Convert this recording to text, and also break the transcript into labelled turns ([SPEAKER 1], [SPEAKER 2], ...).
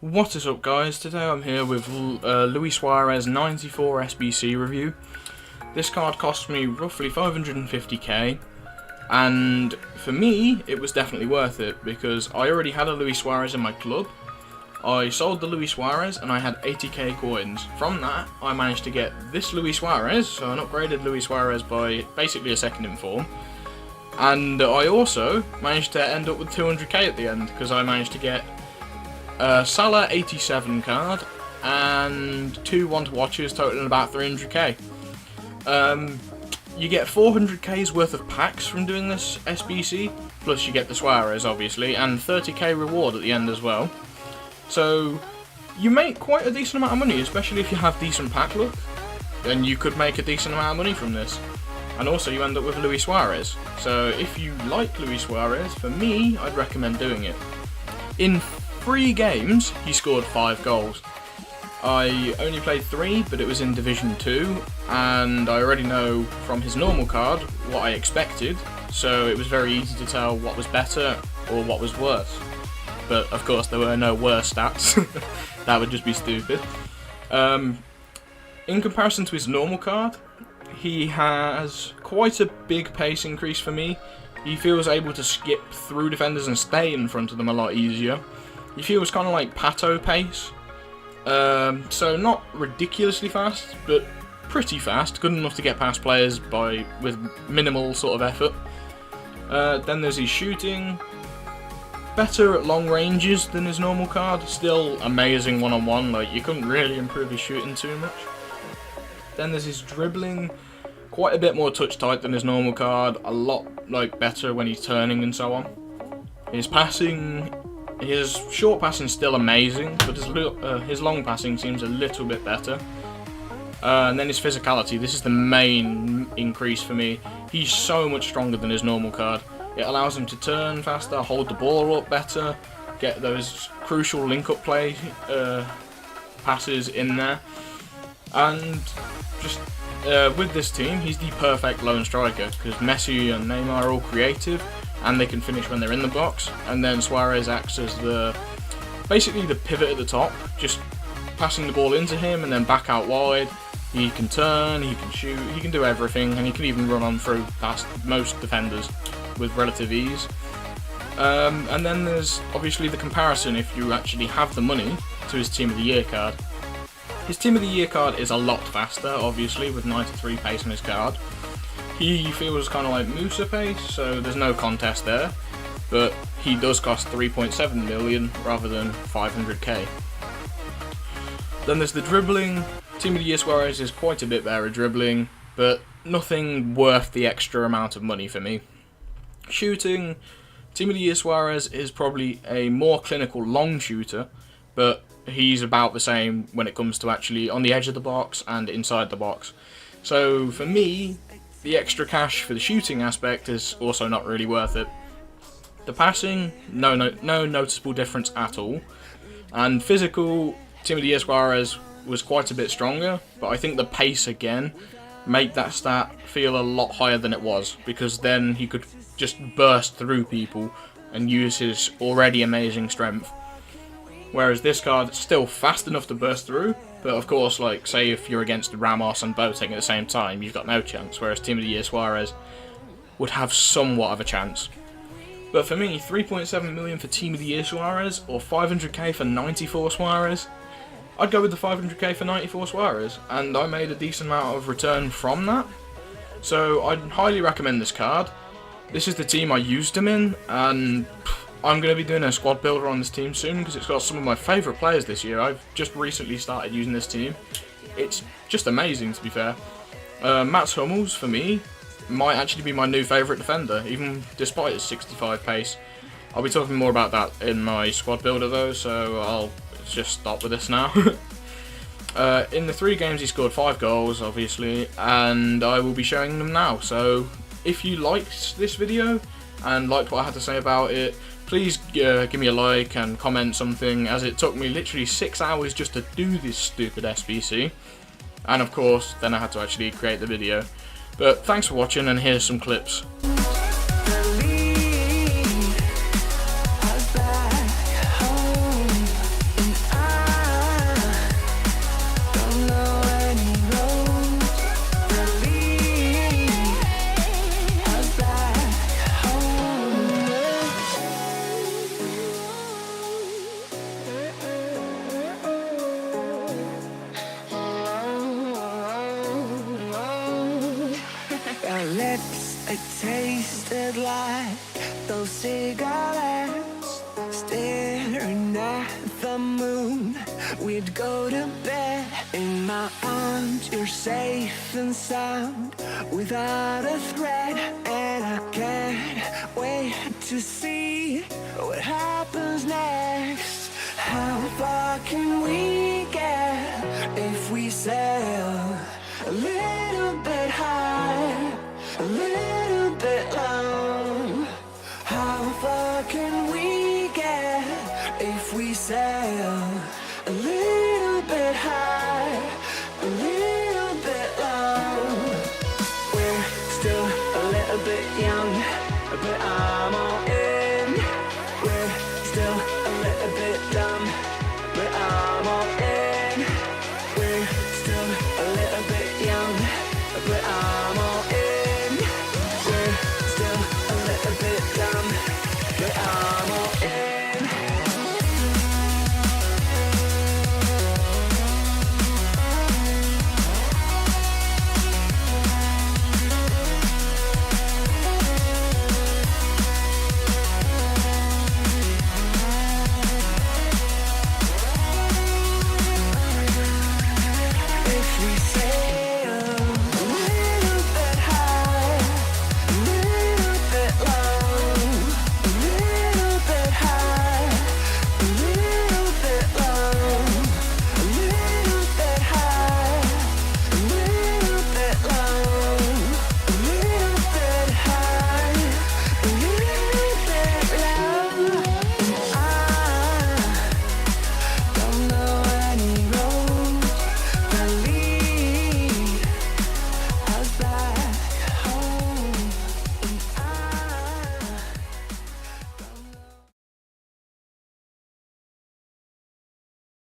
[SPEAKER 1] What is up, guys? Today I'm here with Luis Suarez 94 SBC review. This card cost me roughly 550k, and for me it was definitely worth it because I already had a Luis Suarez in my club. I sold the Luis Suarez and I had 80k coins. From that I managed to get this Luis Suarez, so an upgraded Luis Suarez by basically a second in form. And I also managed to end up with 200k at the end because I managed to get Salah 87 card and 2 want-to-watches totaling about 300k. You get 400k's worth of packs from doing this SBC, plus you get the Suarez obviously, and 30k reward at the end as well. So you make quite a decent amount of money, especially if you have decent pack luck. Then you could make a decent amount of money from this. And also you end up with Luis Suarez. So if you like Luis Suarez, for me, I'd recommend doing it. In 3 games, he scored 5 goals. I only played 3, but it was in Division 2, and I already know from his normal card what I expected, so it was very easy to tell what was better or what was worse. But of course there were no worse stats, that would just be stupid. In comparison to his normal card, he has quite a big pace increase for me. He feels able to skip through defenders and stay in front of them a lot easier. He feels kind of like Pato pace, so not ridiculously fast, but pretty fast, good enough to get past players with minimal sort of effort. Then there's his shooting, better at long ranges than his normal card, still amazing one-on-one, like you couldn't really improve his shooting too much. Then there's his dribbling, quite a bit more touch tight than his normal card, a lot better when he's turning and so on. His passing, his short passing is still amazing, but his long passing seems a little bit better. And then his physicality, this is the main increase for me. He's so much stronger than his normal card. It allows him to turn faster, hold the ball up better, get those crucial link-up play passes in there. And just with this team, he's the perfect lone striker because Messi and Neymar are all creative and they can finish when they're in the box, and then Suarez acts as basically the pivot at the top, just passing the ball into him and then back out wide. He can turn, he can shoot, he can do everything, and he can even run on through past most defenders with relative ease. And then there's obviously the comparison if you actually have the money to his Team of the Year card. His Team of the Year card is a lot faster, obviously, with 93 pace on his card. He feels kind of like Musa pace, so there's no contest there, but he does cost 3.7 million rather than 500k. Then there's the dribbling. Team of the Year Suarez is quite a bit better at dribbling, but nothing worth the extra amount of money for me. Shooting, Team of the Year Suarez is probably a more clinical long shooter, but he's about the same when it comes to actually on the edge of the box and inside the box. So for me, the extra cash for the shooting aspect is also not really worth it. The passing, no noticeable difference at all. And physical, Team of the Year Suarez was quite a bit stronger, but I think the pace again made that stat feel a lot higher than it was, because then he could just burst through people and use his already amazing strength. Whereas this card is still fast enough to burst through, but of course, like, say if you're against Ramos and Boateng at the same time, you've got no chance, whereas Team of the Year Suarez would have somewhat of a chance. But for me, 3.7 million for Team of the Year Suarez, or 500k for 94 Suarez, I'd go with the 500k for 94 Suarez, and I made a decent amount of return from that. So I'd highly recommend this card. This is the team I used him in, and I'm going to be doing a squad builder on this team soon because it's got some of my favourite players this year. I've just recently started using this team. It's just amazing, to be fair. Mats Hummels, for me, might actually be my new favourite defender, even despite his 65 pace. I'll be talking more about that in my squad builder though, so I'll just stop with this now. In the 3 games he scored 5 goals, obviously, and I will be showing them now. So if you liked this video and liked what I had to say about it, please give me a like and comment something, as it took me literally 6 hours just to do this stupid SBC. And of course, then I had to actually create the video. But thanks for watching, and here's some clips.
[SPEAKER 2] Believe I'm back home and It tasted like those cigarettes, staring at the moon. We'd go to bed in my arms, you're safe and sound, without a threat. And I can't wait to see what happens next. How far can we get if we sail a little bit high, a little bit low? How far can we get if we sail a little bit high?